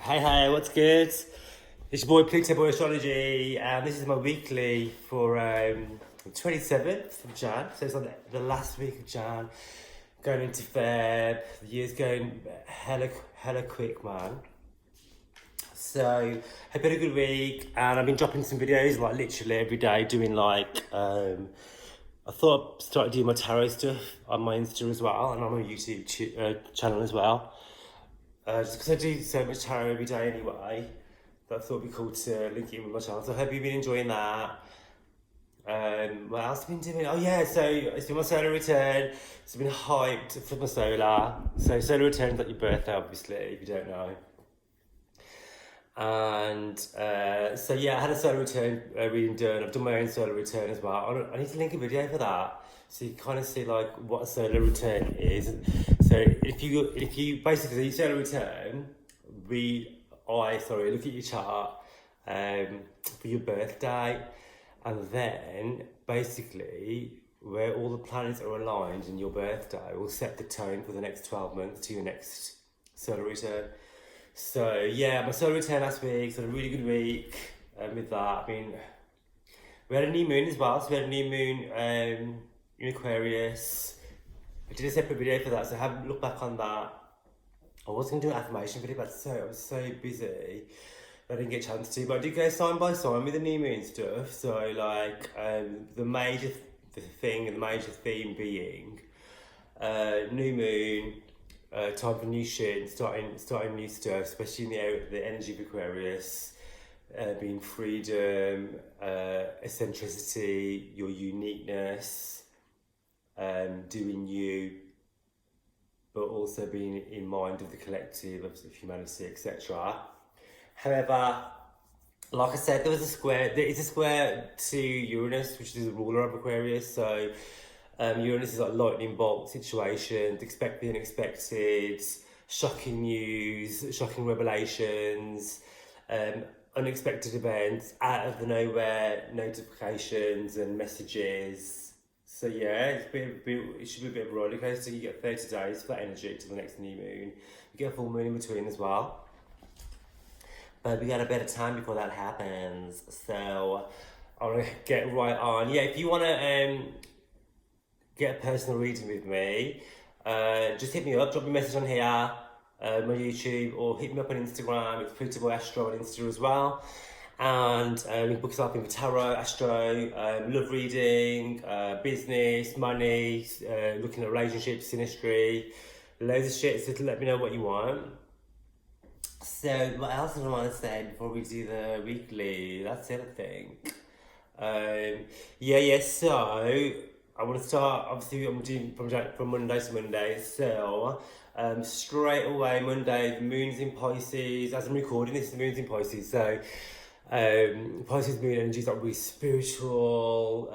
Hey, what's good? It's your boy Pluto Boy Astrology, and this is my weekly for 27th of Jan. So it's on the last week of Jan, going into Feb. The year's going hella quick, man. So, I've had a good week, and I've been dropping some videos like literally every day, doing like I thought I'd start doing my tarot stuff on my Insta as well, and on my YouTube channel as well. Just because I do so much tarot every day anyway, that I thought it'd be cool to link it in with my channel. So I hope you've been enjoying that. What else have I been doing? Oh yeah, so it's been my solar return. It's been hyped for my solar. So solar return is like your birthday, obviously, if you don't know. And so yeah, I had a solar return reading done. I've done my own solar return as well. I need to link a video for that, so you kind of see like what a solar return is. So if you basically your solar return, look at your chart for your birthday, and then basically where all the planets are aligned in your birthday will set the tone for the next 12 months to your next solar return. So yeah, my solar return last week, so a really good week with that. I mean, we had a new moon as well, so we had a new moon in Aquarius. I did a separate video for that, so have a look back on that. I was going to do an affirmation video, but I was so busy I didn't get a chance to. But I did go sign by sign with the new moon stuff. So like the major thing and the major theme being new moon. Time for new shit, starting new stuff, especially in the energy of Aquarius, being freedom, eccentricity, your uniqueness, doing you, but also being in mind of the collective of humanity, etc. However, like I said, there is a square to Uranus, which is the ruler of Aquarius, so Uranus is like lightning bolt situations, expect the unexpected, shocking news, shocking revelations, unexpected events, out of the nowhere notifications and messages. So yeah, it should be a bit of a roller coaster. You get 30 days for that energy to the next new moon. You get a full moon in between as well. But we got a bit of time before that happens. So I'm gonna get right on. Yeah, if you wanna get a personal reading with me, just hit me up, drop me a message on here, my YouTube, or hit me up on Instagram. It's Pluto Boy Astro on Insta as well. And you can book yourself in for tarot, Astro, love reading, business, money, looking at relationships, synastry, loads of shit. So let me know what you want. So what else do I want to say before we do the weekly? That's it, I think. So I want to start, obviously I'm doing from Monday to Monday, so straight away Monday, the moon's in Pisces. As I'm recording this, the moon's in Pisces, so Pisces moon energy is like really spiritual,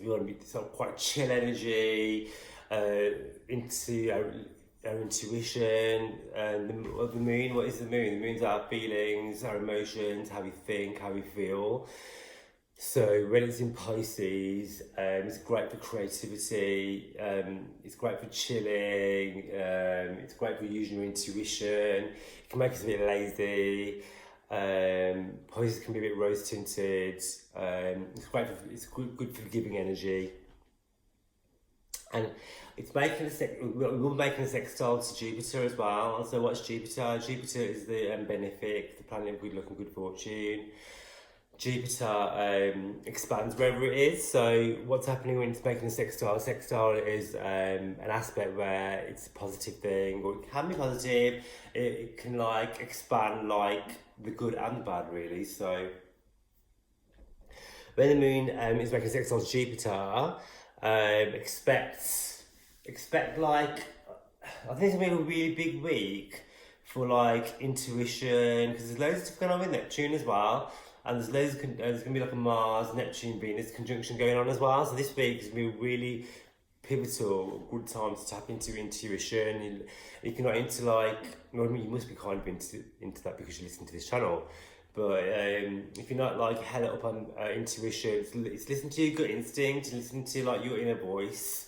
you want to be sort of quite chill energy, into our intuition, and the moon, what is the moon? The moon's our feelings, our emotions, how we think, how we feel. So when it's in Pisces, it's great for creativity, it's great for chilling, it's great for using your intuition. It can make us a bit lazy. Pisces can be a bit rose tinted. It's good for giving energy. And we're making a sextile to Jupiter as well. And so what's Jupiter? Jupiter is the benefic, the planet of good luck and good fortune. Jupiter expands wherever it is. So what's happening when it's making a sextile? Sextile is an aspect where it's a positive thing, or it can be positive. It can like expand like the good and the bad, really. So when the moon is making a sextile to Jupiter, expect like, I think it's gonna be a really big week for like intuition, because there's loads of stuff going on with Neptune as well. And there's going to be like a Mars, Neptune, Venus conjunction going on as well. So this week is going to be a really pivotal, good time to tap into intuition. If you're not into like, well, I mean, you must be kind of into that because you listen to this channel. But if you're not like hella up on intuition, it's listen to your gut instinct, listen to like your inner voice,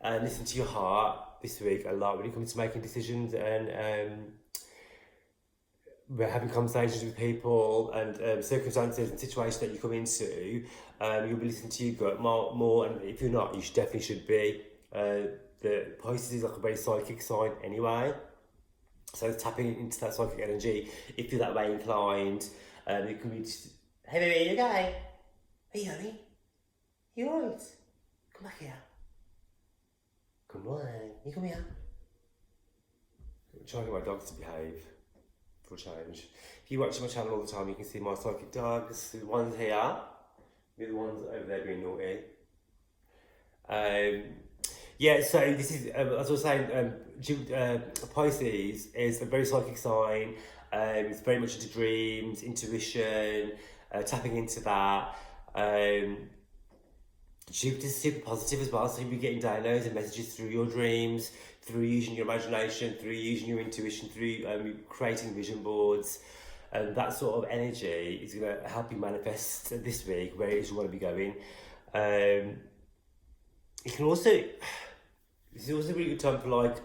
and listen to your heart this week a lot when it comes to making decisions and we're having conversations with people and circumstances and situations that you come into, you'll be listening to your gut more, and if you're not, you should be. The Pisces is like a very psychic sign anyway, so it's tapping into that psychic energy. If you're that way inclined, it can be just, hey baby, you okay? Hey honey, you alright? Come back here. Come on, you come here. I'm trying to get my dogs to behave for a change. If you watch my channel all the time, you can see my psychic dogs. The ones here, the ones over there being naughty. Yeah, so this is, as I was saying, Pisces is a very psychic sign. It's very much into dreams, intuition, tapping into that. Jupiter's super positive as well, so you'll be getting downloads and messages through your dreams, through using your imagination, through using your intuition, through creating vision boards. And that sort of energy is going to help you manifest this week where it is you want to be going. It can also, this is also a really good time for like,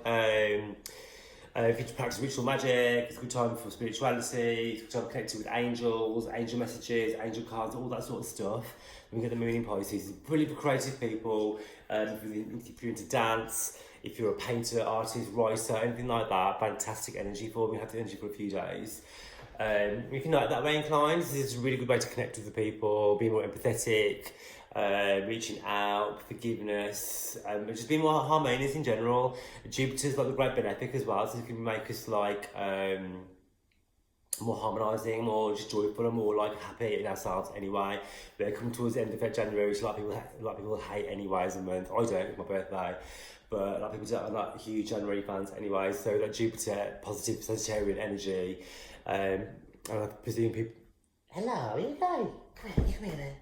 if you practice ritual magic, it's a good time for spirituality, it's a good time connecting with angels, angel messages, angel cards, all that sort of stuff. When you get the moon in Pisces, it's brilliant for creative people, if you're into dance, if you're a painter, artist, writer, anything like that, fantastic energy for me. I had the energy for a few days. If you're not that way inclined, this is a really good way to connect with the people, be more empathetic, reaching out, forgiveness, just being more harmonious in general. Jupiter's like the great benefic as well, so it can make us like more harmonising, more just joyful, and more like happy in ourselves anyway. But come towards the end of January, which a lot of people hate anyway as a month. I don't, it's my birthday, but a lot of people are not huge January fans anyway. So that Jupiter, positive Sagittarian energy, and I presume people. Hello, are you okay? Come here then.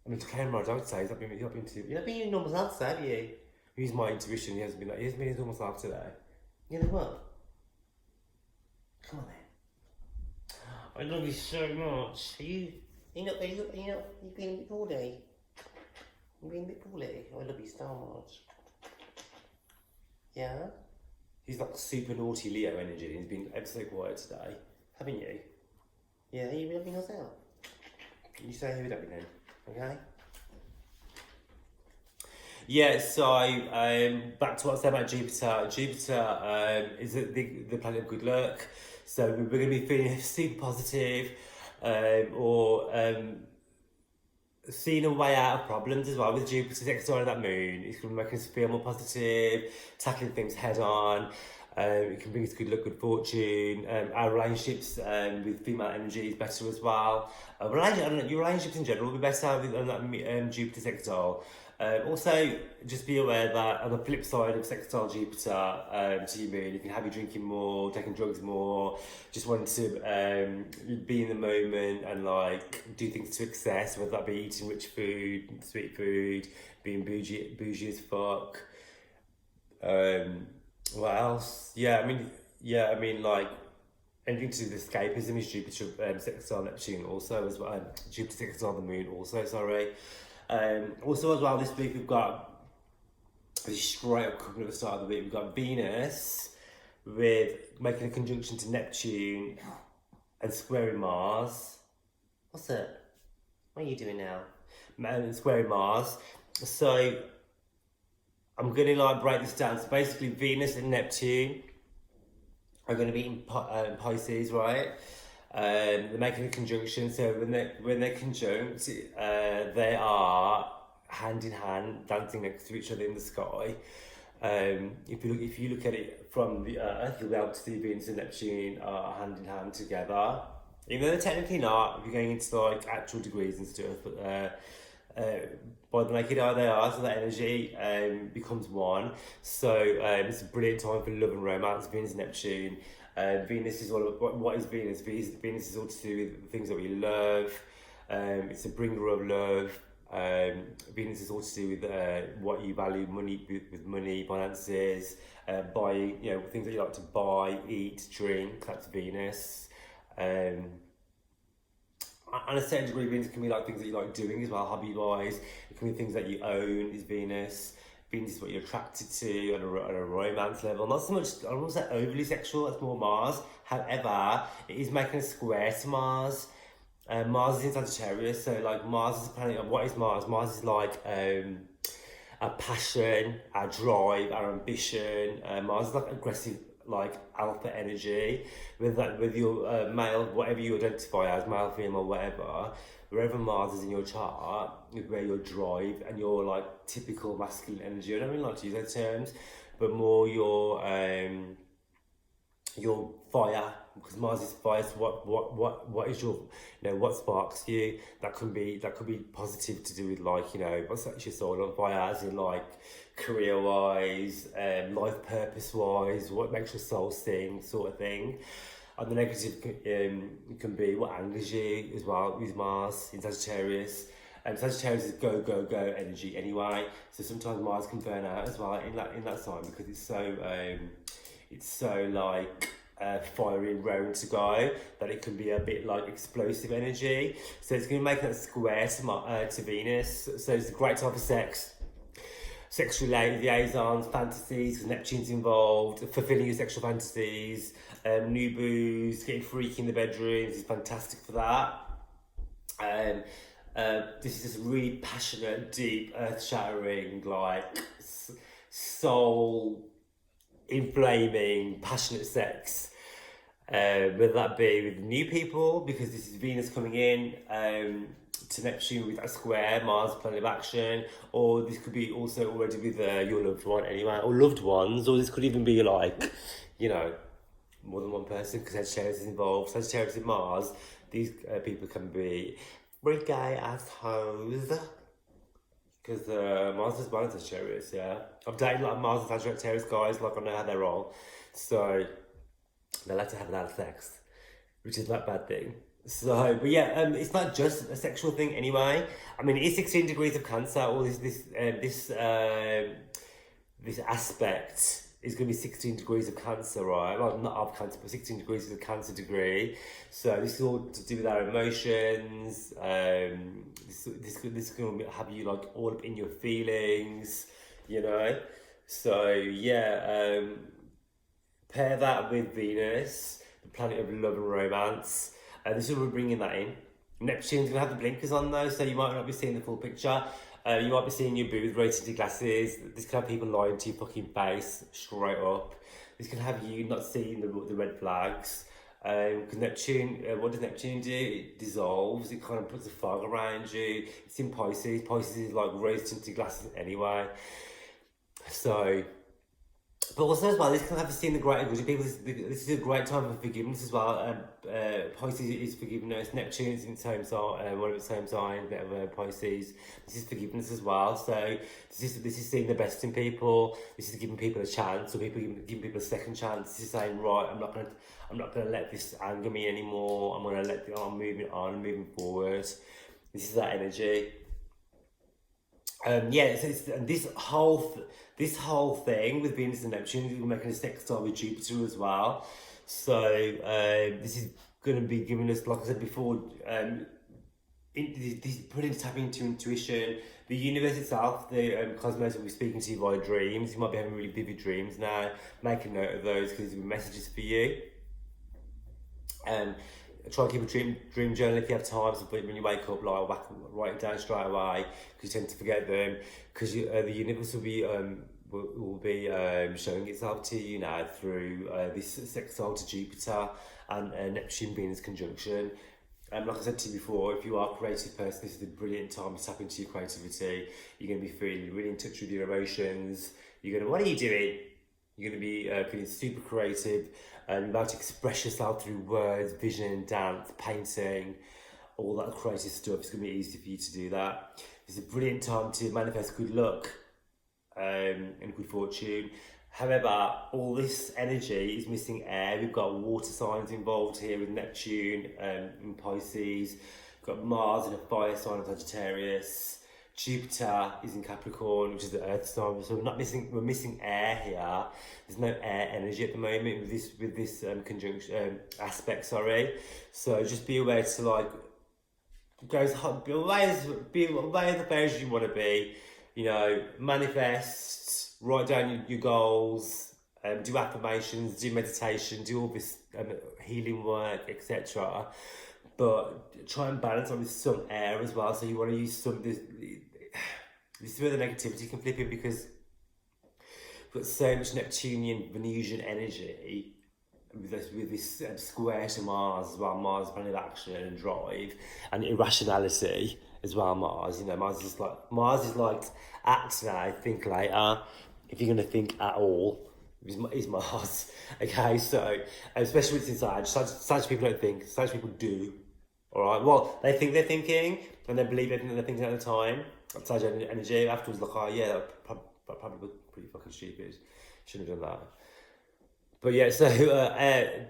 I mean, to camera, I would say, he's not been your normal self today, have you? Use my intuition, he hasn't been his normal self today. You know what? Come on then. I love you so much. You're being a bit poorly. You're being a bit poorly. I love you so much. Yeah? He's like super naughty Leo energy and he's been ever so quiet today. Haven't you? Yeah, you loving yourself? You say who don't then, okay? Yeah, so back to what I said about Jupiter. Jupiter is the planet of good luck. So we're going to be feeling super positive, or seeing a way out of problems as well with Jupiter's exile that moon. It's going to make us feel more positive, tackling things head on. It can bring us good luck, good fortune. Our relationships with female energy is better as well. Your relationships in general will be better with that Jupiter's exile. Also, just be aware that on the flip side of sextile Jupiter to your moon, you can have you drinking more, taking drugs more, just wanting to be in the moment and like do things to excess, whether that be eating rich food, sweet food, being bougie as fuck. What else? I mean like anything to do with escapism is Jupiter sextile Neptune also as well. Jupiter sextile the moon also, sorry. Also as well this week we've got this straight up couple at the start of the week. We've got Venus with making a conjunction to Neptune and squaring Mars. What's it? What are you doing now? And squaring Mars. So I'm gonna like break this down. So basically Venus and Neptune are gonna be in Pisces, right? They're making a conjunction, so when they're conjunct, they are hand in hand, dancing next to each other in the sky. If you look at it from the Earth, you'll be able to see Venus and Neptune are hand in hand together. Even though they're technically not, if you're going into like actual degrees and stuff, but by the naked eye they are, so that energy becomes one. So it's a brilliant time for love and romance, Venus and Neptune. Venus is all about, what is Venus? Venus is all to do with the things that we love. It's a bringer of love. Venus is all to do with what you value, with money, finances, buying, things that you like to buy, eat, drink. That's Venus. And a certain degree, Venus can be like things that you like doing as well, hobby-wise. It can be things that you own is Venus. Venus is what you're attracted to on a romance level. Not so much, I won't say overly sexual, that's more Mars. However, it is making a square to Mars. Mars is in Sagittarius, so like Mars is a planet. What is Mars? Mars is like our passion, our drive, our ambition. Mars is like aggressive, like alpha energy. With your male, whatever you identify as, male, female, whatever. Wherever Mars is in your chart, is where your drive and your like typical masculine energy. I don't really like to use those terms, but more your fire, because Mars is fire. So what is your, what sparks you? That could be positive to do with like, what sets your soul on fire, as in like career wise, life purpose wise, what makes your soul sing, sort of thing. And the negative can be what angers you as well with Mars in Sagittarius. Sagittarius is go energy anyway. So sometimes Mars can burn out as well in that sign, because it's so like fiery and raring to go that it can be a bit like explosive energy. So it's going to make that square to Venus. So it's a great type of sex. Sexual liaisons, fantasies, because Neptune's involved, fulfilling your sexual fantasies, new booze, getting freaky in the bedrooms is fantastic for that. This is just really passionate, deep, earth-shattering, like soul inflaming, passionate sex. Whether that be with new people, because this is Venus coming in to Neptune with a square, Mars, planet of action, or this could be also already with your loved one anyway, or loved ones, or this could even be like, more than one person, because Sagittarius is involved. Sagittarius and Mars, these people can be very gay assholes, because Mars is one of Sagittarius, yeah. I've dated like Mars and Sagittarius guys, like I know how they roll, so they like to have a lot of sex, which is not a bad thing. So, but yeah, it's not just a sexual thing anyway. I mean, it is 16 degrees of Cancer. All this aspect is going to be 16 degrees of Cancer, right? Well, not of Cancer, but 16 degrees of Cancer degree. So this is all to do with our emotions. This is going to have you like all up in your feelings, So yeah, pair that with Venus, the planet of love and romance. This is what we're bringing that in. Neptune's going to have the blinkers on though, so you might not be seeing the full picture. You might be seeing your boobs rose-tinted glasses. This can have people lying to your fucking face straight up. This can have you not seeing the red flags. Because Neptune, what does Neptune do? It dissolves, it kind of puts a fog around you. It's in Pisces. Pisces is like rose-tinted glasses anyway. So, but also as well, this can have you seeing the greater good of people. This is a great time for forgiveness as well. Pisces is forgiveness. Neptune is in its home sign, one of its home signs, Pisces. This is forgiveness as well. So this is seeing the best in people. This is giving people a chance, or giving people a second chance. This is saying, right, I'm not gonna let this anger me anymore. I'm moving on, I'm moving forward. This is that energy. And this whole thing with Venus and Neptune, we're making a sextile with Jupiter as well. So this is going to be giving us, like I said before, putting tapping into intuition. The universe itself, the cosmos will be speaking to you via dreams. You might be having really vivid dreams now. Make a note of those, because there'll be messages for you. Try and keep a dream journal if you have time. So when you wake up, like write it down straight away, because you tend to forget them. Because the universe will be showing itself to you now through this sextile to Jupiter and Neptune Venus conjunction. Like I said to you before, if you are a creative person, this is a brilliant time to tap into your creativity. You're going to be feeling really in touch with your emotions. What are you doing? You're going to be feeling super creative, and about to express yourself through words, vision, dance, painting, all that creative stuff. It's going to be easy for you to do that. It's a brilliant time to manifest good luck and good fortune. However, all this energy is missing air. We've got water signs involved here with Neptune in Pisces. We've got Mars in a fire sign of Sagittarius. Jupiter is in Capricorn, which is the earth sign. So we're missing air here. There's no air energy at the moment with this conjunction aspect, sorry. So just be aware to like be aware of the phase you want to be. you know, manifest, write down your goals, do affirmations, do meditation, do all this healing work, etc. But try and balance it with some air as well. So you want to use some this is where the negativity can flip in, because we've got so much Neptunian, Venusian energy with this square to Mars as well. Mars, planet of action and drive and irrationality as well. Mars, you know, Mars is like act now, think later. If you're gonna think at all, is Mars. Okay, so especially with inside, such people don't think. Such people do. All right. Well, they think they're thinking, and they believe everything they're thinking at the time. Such energy. Afterwards, like, oh yeah, that probably pretty fucking stupid. Shouldn't have done that. But yeah, so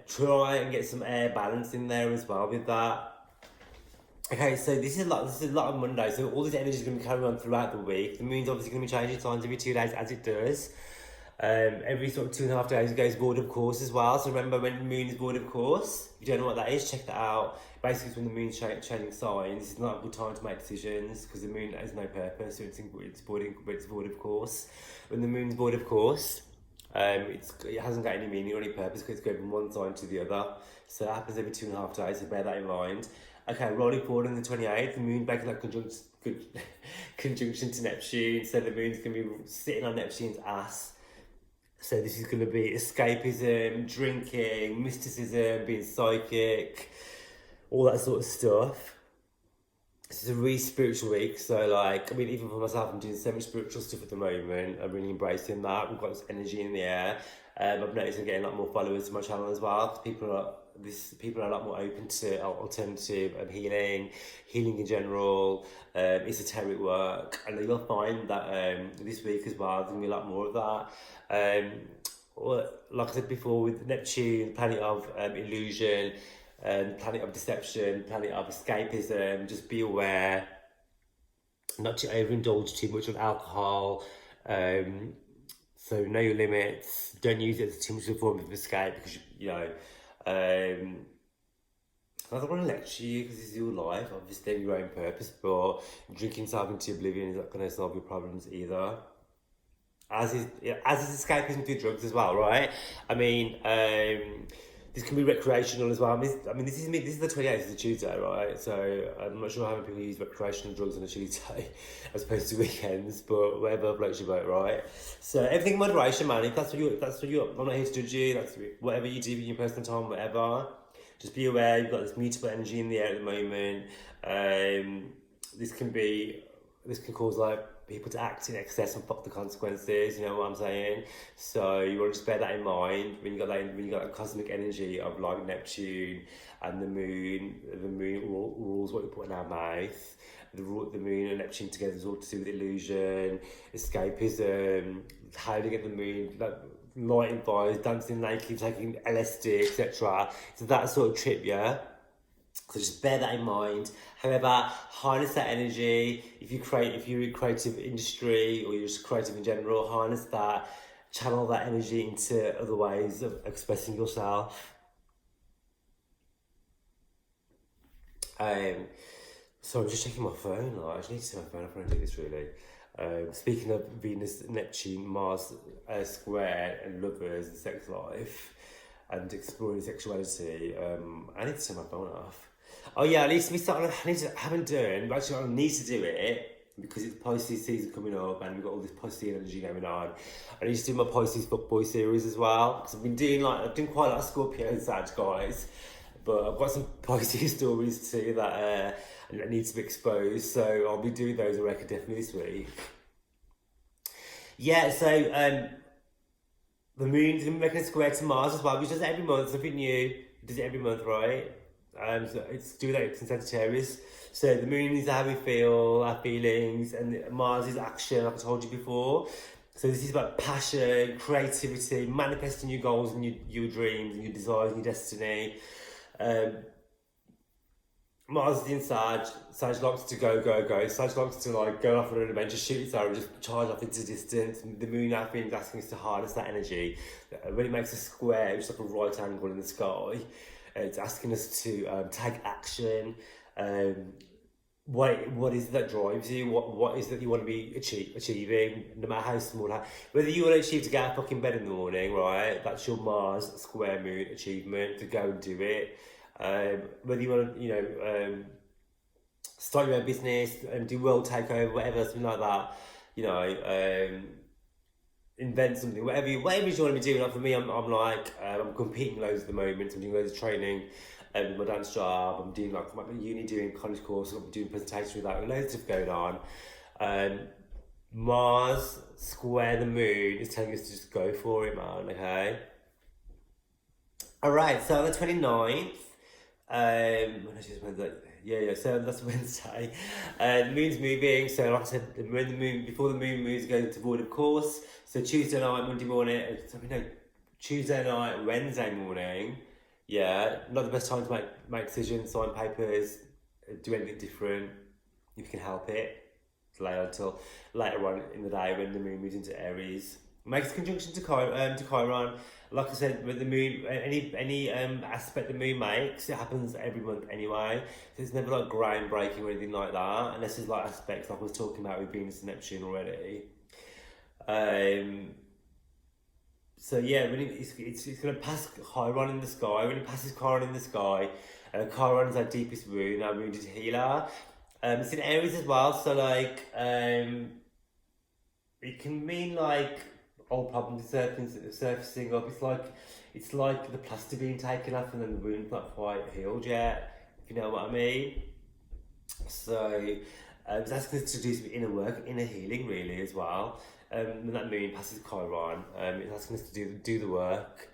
try and get some air balance in there as well with that. Okay, so this is a lot of Monday. So all this energy is going to be carrying on throughout the week. The moon's obviously going to be changing times every 2 days, as it does. Every sort of 2.5 days it goes void of course as well. So remember, when the moon is void of course, if you don't know what that is, check that out. Basically, it's when the moon's changing signs. It's not a good time to make decisions because the moon has no purpose. So it's void of course. When the moon's void of course, it hasn't got any meaning or any purpose because it's going from one sign to the other. So that happens every 2.5 days, so bear that in mind. Okay, rolling forward on the 28th, the moon making that conjunction to Neptune. So the moon's going to be sitting on Neptune's ass. So this is going to be escapism, drinking, mysticism, being psychic, all that sort of stuff. This is a really spiritual week. So like, I mean, even for myself, I'm doing so much spiritual stuff at the moment. I'm really embracing that. We've got this energy in the air. I've noticed I'm getting a lot more followers to my channel as well. People are a lot more open to alternative and healing in general, esoteric work, and you'll find that this week as well there's gonna be a lot more of that. Like I said before, with Neptune, planet of illusion, planet of deception, planet of escapism, just be aware not to overindulge too much on alcohol. So know your limits. Don't use it as too much of a form of escape, because you know. I don't want to lecture you because this is your life, obviously your own purpose, but drinking yourself into oblivion is not going to solve your problems either. As is escapism through drugs as well, right? I mean, this can be recreational as well. I mean, this is the 28th, it's a Tuesday, right? So I'm not sure how many people use recreational drugs on a Tuesday as opposed to weekends, but whatever floats your boat, right? So everything in moderation, man. If that's what you're, I'm not here to judge you. That's whatever you do in your personal time, whatever. Just be aware you've got this mutable energy in the air at the moment. This can cause like people to act in excess and fuck the consequences, you know what I'm saying? So you want to just bear that in mind when you got that cosmic energy of like Neptune and the moon. The moon rules what we put in our mouth. The moon and Neptune together is all to do with illusion, escapism, hiding at the moon, like lighting fires, dancing naked, taking LSD, etc. So that sort of trip, yeah. So just bear that in mind. However, harness that energy. If you're in creative industry or you're just creative in general, harness that, channel that energy into other ways of expressing yourself. So I'm just checking my phone. I actually need to see my phone. I can't do this really. Speaking of Venus, Neptune, Mars square and lovers and sex life and exploring sexuality, I need to turn my phone off. Oh yeah, I need to be starting. I haven't done, but actually I need to do it because it's Pisces season coming up and we've got all this Pisces energy going on. I need to do my Pisces fuckboy series as well, because I've doing quite a lot of Scorpio and Sag, guys, but I've got some Pisces stories too that need to be exposed, so I'll be doing those, I reckon, definitely this week. Yeah, so the moon's going to be making a square to Mars as well, which does it every month, something new. It does it every month, right? So it's doing that in Sagittarius. So the moon is how we feel, our feelings, and Mars is action, like I told you before. So this is about passion, creativity, manifesting your goals and your dreams and your desires and your destiny. Mars is in Sag. Sag likes to go. Sag likes to like go off on an adventure, shoot its arrow, just charge off into distance. The moon, I think, is asking us to harness that energy. When it makes a square, which is like a right angle in the sky, it's asking us to take action, what is it that drives you? What is that you want to be achieving? No matter how small, whether you want to achieve to get out of fucking bed in the morning, right? That's your Mars square moon achievement to go and do it. Whether you want to, start your own business and do world takeover, whatever, something like that. Invent something, whatever you want to be doing. Like for me, I'm I'm competing loads at the moment. I'm doing loads of training. With my dance job, I'm doing like my uni, doing college course, I'm doing presentations with that, loads of stuff going on. Mars square the moon is telling us to just go for it, man. Okay. All right. So on the 29th, so that's Wednesday. The moon's moving, so like I said, before the moon moves, going to void, of course. So Tuesday night, Monday morning, Tuesday night, Wednesday morning. Yeah, not the best time to make decisions, sign papers, do anything different if you can help it. Delay until later on in the day when the moon moves into Aries. Makes a conjunction to Chiron. Like I said, with the moon, any aspect the moon makes, it happens every month anyway. So it's never like groundbreaking or anything like that, unless there's like aspects like I was talking about with Venus and Neptune already. So yeah, when it's going to pass Chiron in the sky. When it passes Chiron in the sky, Chiron is our deepest wound, our wounded healer. It's in Aries as well, so like it can mean like old problems surfacing up. It's like the plaster being taken off and then the wound's not quite healed yet, if you know what I mean. So it's asking us to do some inner work, inner healing really as well. When that moon passes Chiron, it's asking us to do the work.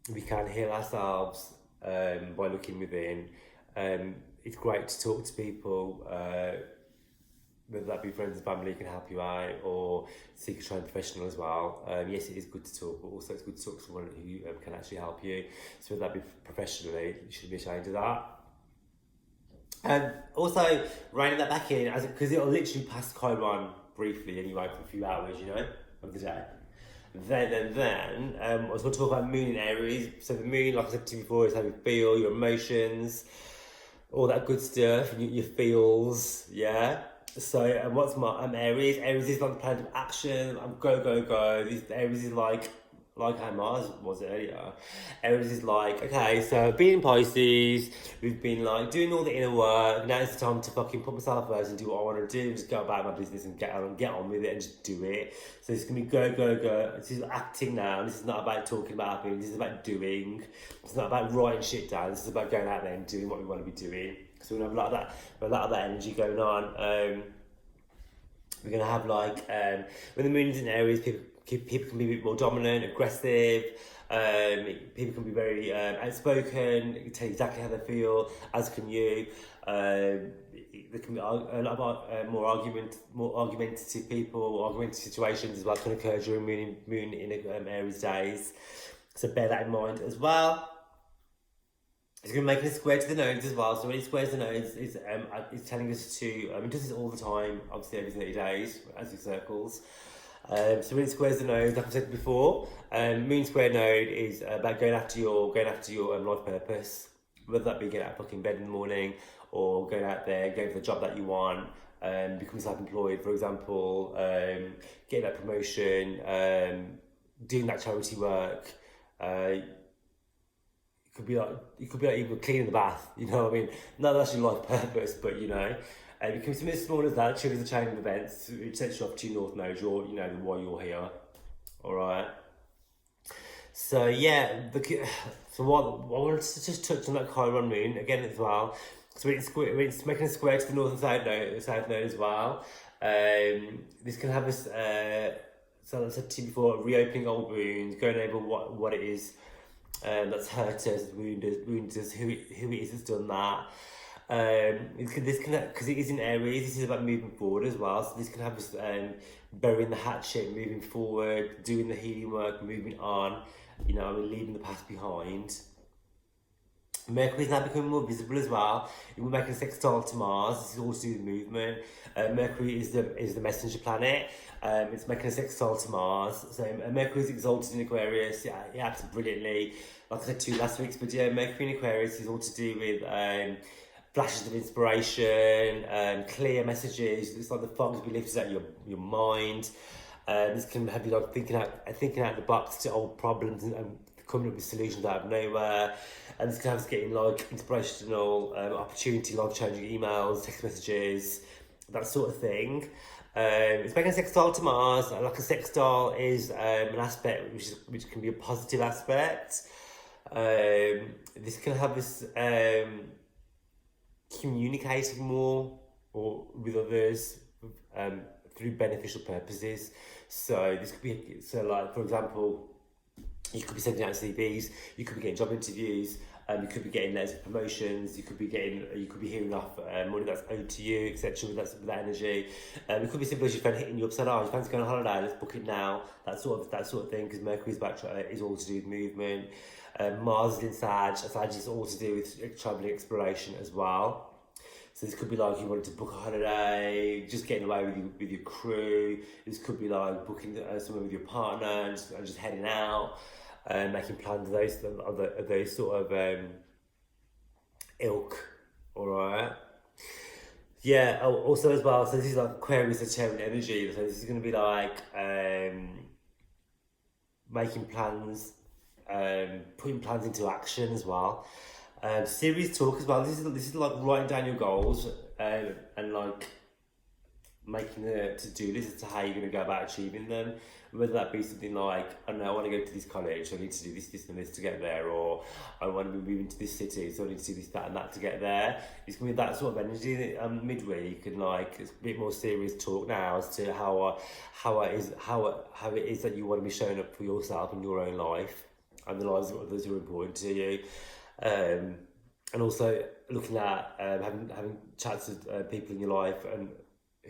We can heal ourselves by looking within. It's great to talk to people, whether that be friends and family who can help you out, or seek a trained professional as well. Yes, it is good to talk, but also it's good to talk to someone who can actually help you. So whether that be professionally, you shouldn't be ashamed of that. And also reining that back in, because it'll literally pass Chiron briefly anyway for a few hours, of the day. Then I was going to talk about moon in Aries. So the moon, like I said to you before, is how you feel, your emotions, all that good stuff, your feels, yeah. So what's my Aries? Aries is like the planet of action. I'm go. Aries is like how Mars was earlier. Aries is like, okay, so being in Pisces, we've been like doing all the inner work. Now it's the time to fucking put myself first and do what I want to do, and just go about my business and get on with it and just do it. So it's gonna be go. This is acting now. This is not about talking about happening. This is about doing. It's not about writing shit down. This is about going out there and doing what we want to be doing. So we're gonna have a lot of that energy going on. We're gonna have like when the moon's in Aries, people can be a bit more dominant, aggressive. People can be very outspoken. You can tell exactly how they feel, as can you. There can be a lot of more argumentative people, argumentative situations as well can occur during moon in Aries days. So bear that in mind as well. It's going to make a square to the nodes as well. So when it squares the nodes, it's telling us to. It does this all the time, obviously every 30 days, as it circles. So when it squares the node, like I said before, moon square node is about going after your life purpose, whether that be getting out of fucking bed in the morning, or going out there, going for the job that you want, becoming self-employed, for example, getting that promotion, doing that charity work. It could be like even cleaning the bath, you know what I mean? Not that's your life purpose, but it becomes something as small as that, triggers a chain of events, which sets you off to your north node, why you're here. Alright. So yeah, so what I wanted to just touch on that Chiron moon again as well. So it's making a square to the north and south node as well. This can have us, so as I said to you before, reopening old wounds, going over what it is that's hurt us, wounded us, who it is that's done that. This can, because it is in Aries, this is about moving forward as well. So this can have us burying the hatchet, moving forward, doing the healing work, moving on. Leaving the past behind. Mercury is now becoming more visible as well. We're making a sextile to Mars. This is all to do with movement. Mercury is the messenger planet. It's making a sextile to Mars. So Mercury is exalted in Aquarius. Yeah, it acts brilliantly. Like I said to you last week's video, Mercury in Aquarius is all to do with flashes of inspiration, clear messages. It's like the fog's be lifted out of your mind. This can have you like thinking out the box to old problems and coming up with solutions out of nowhere. And this can have us getting like inspirational, opportunity, life-changing emails, text messages, that sort of thing. It's making a sextile to Mars. Like a sextile is an aspect which can be a positive aspect. This can have us communicating more or with others through beneficial purposes. So this could be like, for example, you could be sending out CVs, you could be getting job interviews, you could be getting letters of promotions, you could be hearing off money that's owed to you, etc. With that energy. It could be simple as your friend hitting you up saying, "Oh, your friend's going on holiday, let's book it now." That sort of thing, because Mercury's is all to do with movement. Mars is in Sag. Sag is all to do with travelling, exploration as well. So this could be like you wanted to book a holiday, just getting away with your crew. This could be like booking somewhere with your partner and just heading out, making plans of those sort of ilk. All right. Yeah. Also as well. So this is like Aquarius Sagittarian energy. So this is going to be like making plans, putting plans into action as well. Serious talk as well. This is like writing down your goals and like making a to-do list as to how you're going to go about achieving them. Whether that be something like, I don't know, I want to go to this college, so I need to do this and this to get there, or I want to be moving to this city, so I need to do this, that and that to get there. It's going to be that sort of energy midweek, and like it's a bit more serious talk now as to how it is that you want to be showing up for yourself in your own life and the lives of others who are important to you. And also looking at having chats with people in your life and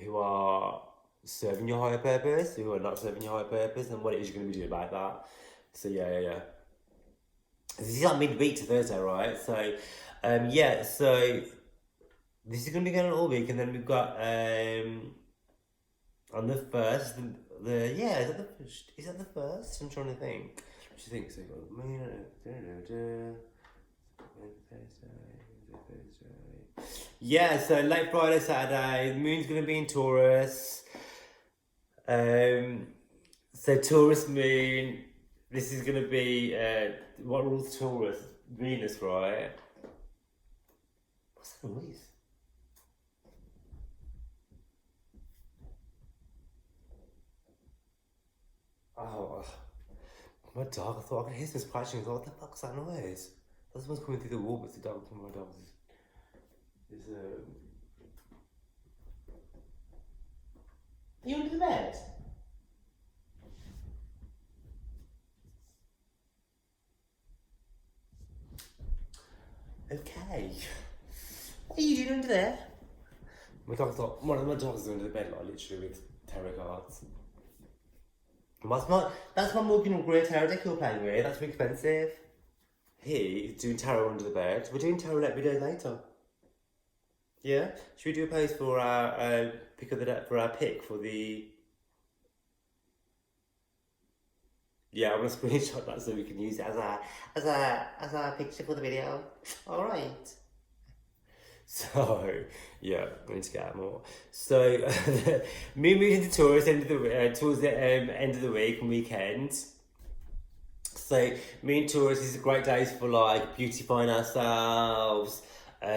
who are serving your higher purpose, who are not serving your higher purpose, and what it is you're going to be doing about that. So yeah. This is like midweek to Thursday, right? So so this is going to be going on all week, and then we've got on the first, is that the first? I'm trying to think. What do you think? So you've got yeah, so late Friday, Saturday, the moon's going to be in Taurus. So Taurus moon, this is going to be, what rules Taurus? Venus, right? What's that noise? Oh, my dog, I thought I could hear some scratching. I thought, what the fuck's that noise? That's what's coming through the wall, but it's the dog. My dog is Are you under the bed? Okay. What are you doing under there? One of my dogs is under the bed, like literally with tarot cards. That's my Morgan and Grey tarot deck you're playing with. That's really expensive. He's doing tarot under the bed. We're doing tarot every day later. Yeah? Should we do a post for our pick of the day, for our pick for the... Yeah, I want to screenshot that so we can use it as a picture for the video. All right. So yeah, I need to get out more. So me moving to Taurus towards the end of the week and weekend. So me and Taurus is a great days for like beautifying ourselves,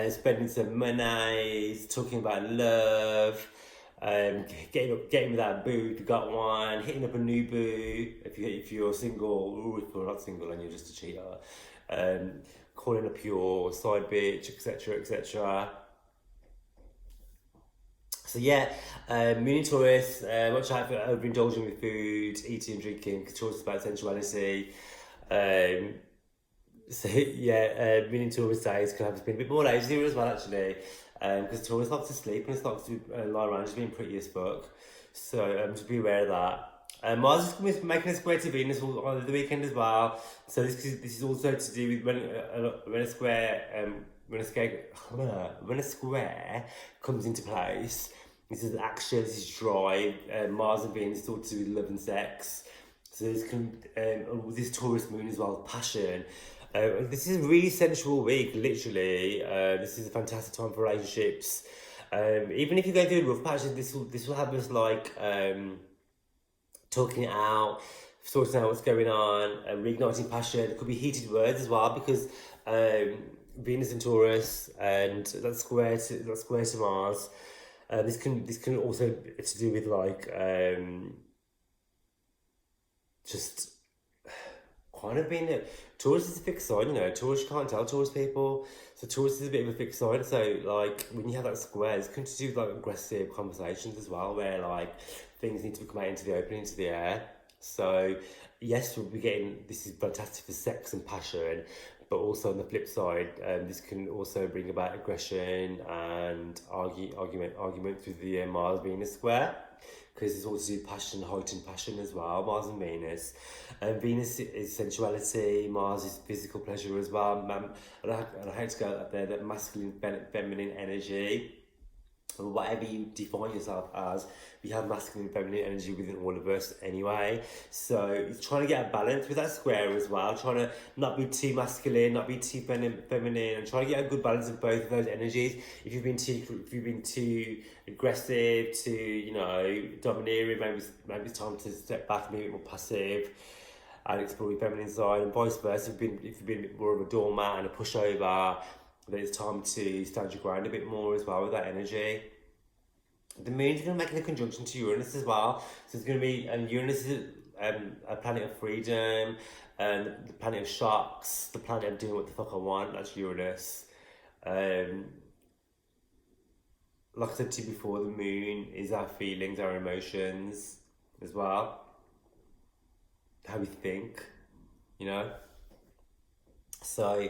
spending some money, talking about love, getting with that boo if you got one, hitting up a new boo if you're single, or if you're not single and you're just a cheater, calling up your side bitch, etc. So yeah, moon in Taurus, watch out for overindulging with food, eating and drinking, because Taurus is about sensuality. So yeah, moon in Taurus days can have been a bit more lazy as well actually, because Taurus likes to sleep and it likes to lie around just being pretty as fuck. So just be aware of that. Mars is going to be making a square to Venus on the weekend as well. So this is also to do with when a square comes into place. This is action, this is drive. Mars and Venus is all to do with love and sex. So this Taurus moon as well, passion. This is a really sensual week, literally. This is a fantastic time for relationships. Even if you go through a rough patch, this will have us like talking it out, sorting out what's going on, reigniting passion. There could be heated words as well because Venus in Taurus and that's square to Mars. This can also to do with like just kind of being Taurus is a fixed sign, you know. Taurus, you can't tell Taurus people, so Taurus is a bit of a fixed sign. So like when you have that square, it's going to do with like aggressive conversations as well, where like things need to come out into the open, into the air. So yes, we'll be getting, this is fantastic for sex and passion, but also on the flip side, this can also bring about aggression and arguments with the Mars Venus square, because it's also passion, heightened passion as well, Mars and Venus. And Venus is sensuality, Mars is physical pleasure as well. And I hate to go up there, that masculine, feminine energy. And whatever you define yourself as, we have masculine and feminine energy within all of us anyway. So it's trying to get a balance with that square as well, trying to not be too masculine, not be too feminine, and trying to get a good balance of both of those energies. If you've been too aggressive, too, you know, domineering, maybe it's time to step back and be a bit more passive and explore your feminine side, and vice versa. If you've been a bit more of a doormat and a pushover, then it's time to stand your ground a bit more as well with that energy. The moon's going to make a conjunction to Uranus as well. So it's going to be, and Uranus is a planet of freedom, and the planet of shocks, the planet of doing what the fuck I want. That's Uranus. Like I said to you before, the moon is our feelings, our emotions as well. How we think, you know. So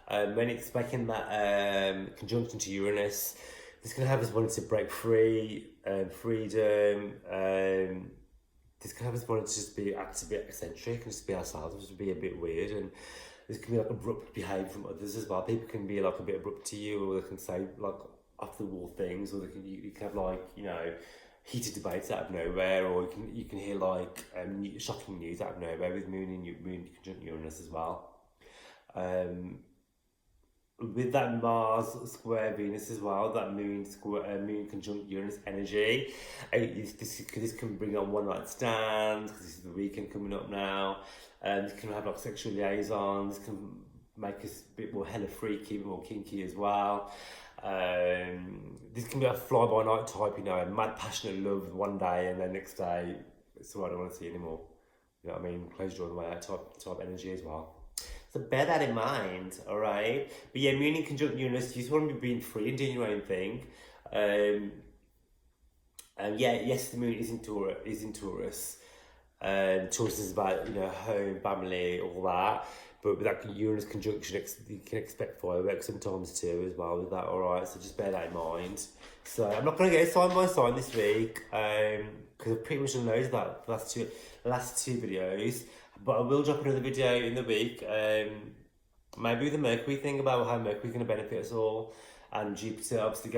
when it's making that conjunction to Uranus, this can have us wanting to break free, freedom. This can have us wanting to just act a bit eccentric and just be ourselves, just be a bit weird. And this can be like abrupt behaviour from others as well. People can be like a bit abrupt to you, or they can say like off the wall things, or you can have like, you know, heated debates out of nowhere, or you can hear like shocking news out of nowhere with moon conjunct Uranus as well. With that Mars square Venus as well, that moon conjunct Uranus energy, this can bring on one night stands, because this is the weekend coming up now, and this can have like sexual liaisons, this can make us a bit more hella freaky, a bit more kinky as well. This can be a fly by night type, you know, mad passionate love one day, and then next day it's all I don't want to see anymore. You know what I mean? Close your door away, type energy as well. So bear that in mind, all right? But yeah, moon in conjunct Uranus, you just want to be being free and doing your own thing. And yeah, yes, the moon is in Taurus. Taurus is about, you know, home, family, all that. But with that Uranus conjunction, you can expect fireworks sometimes too as well with that, all right? So just bear that in mind. So I'm not going to go sign by sign this week, because I've pretty much done loads of that the last two videos. But I will drop another video in the week, maybe with the Mercury thing, about how Mercury is going to benefit us all, and Jupiter obviously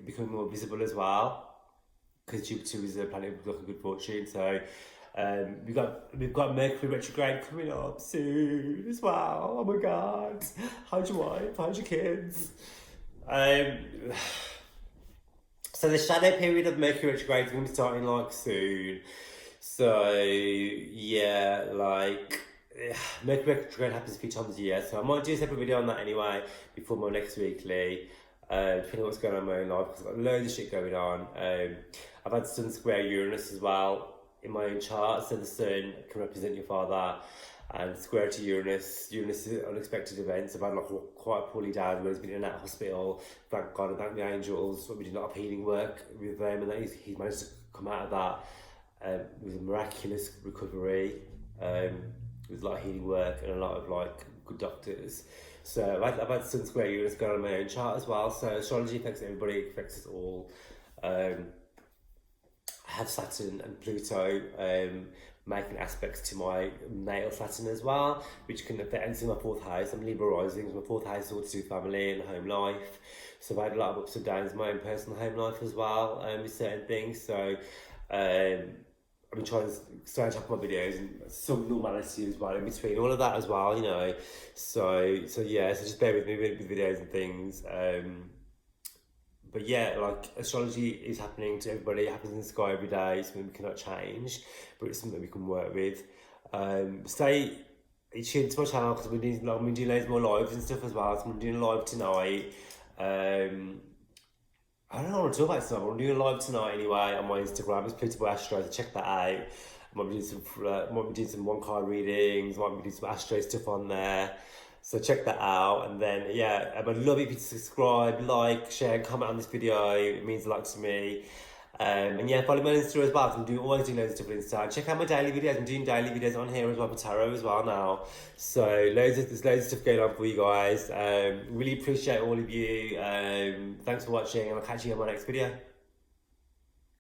becoming more visible as well, because Jupiter is a planet of luck and good fortune. So we've got Mercury retrograde coming up soon as well. Oh my God! How's your wife? How's your kids? So the shadow period of Mercury retrograde is going to be starting like soon. So yeah, like Mercury retrograde happens a few times a year, so I might do a separate video on that anyway before my next weekly, depending on what's going on in my own life, because I've got loads of shit going on. I've had Sun square Uranus as well in my own chart, so the Sun can represent your father, and square to Uranus is unexpected events. I've had like quite a poorly dad where he's been in and out of hospital, thank God and thank the angels, we did a lot of healing work with them, and he's managed to come out of that. With a miraculous recovery, with a lot of healing work and a lot of like good doctors. So I've had Sun square Uranus going on my own chart as well. So astrology affects everybody, it affects us all. I have Saturn and Pluto making aspects to my natal Saturn as well, which can affect, and it's in my fourth house. I'm Libra rising, so my fourth house is all to do with family and home life. So I've had a lot of ups and downs in my own personal home life as well, with certain things. So I've been trying to stay on top of my videos and some normality as well in between all of that as well, you know. So yeah, so just bear with me with videos and things. But yeah, like astrology is happening to everybody. It happens in the sky every day. It's something we cannot change, but it's something we can work with. Stay tuned to my channel because we're doing loads more lives and stuff as well. So I'm doing a live tonight. I don't know what to talk about tonight, but I'm doing a live tonight anyway on my Instagram. It's Pluto by Astro, so check that out. I might be doing some one card readings, might be doing some Astro stuff on there. So check that out. And then, yeah, I'd love it if you subscribe, like, share, and comment on this video. It means a lot to me. And yeah, follow me on Insta as well. I'm always doing loads of stuff on Insta. Check out my daily videos. I'm doing daily videos on here as well for tarot as well now. So there's loads of stuff going on for you guys. Really appreciate all of you. Thanks for watching, and I'll catch you in my next video.